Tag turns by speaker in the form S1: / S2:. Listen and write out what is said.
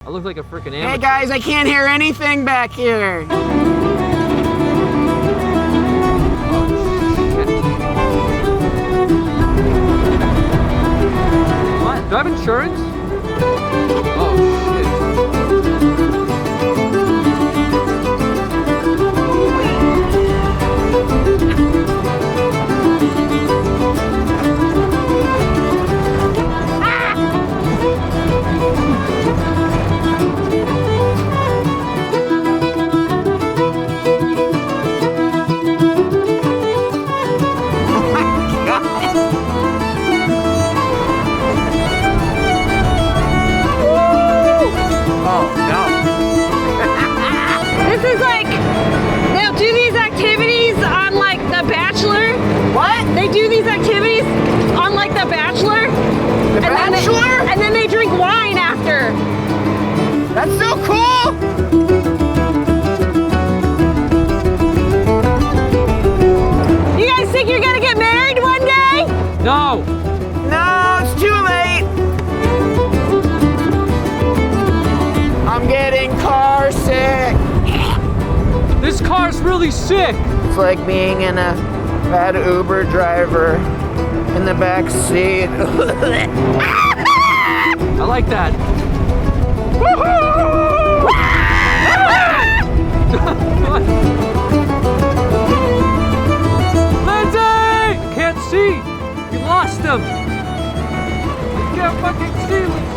S1: I look like a freaking amateur.
S2: Hey guys, I can't hear anything back here.
S1: What? Do I have insurance? Oh shit.
S2: That's so cool!
S3: You guys think you're gonna get married one day?
S1: No!
S2: No, it's too late! I'm getting car sick!
S1: This car's really sick!
S2: It's like being in a bad Uber driver in the back seat.
S1: I like that. Lindsey! I can't see! You lost him! I can't fucking see!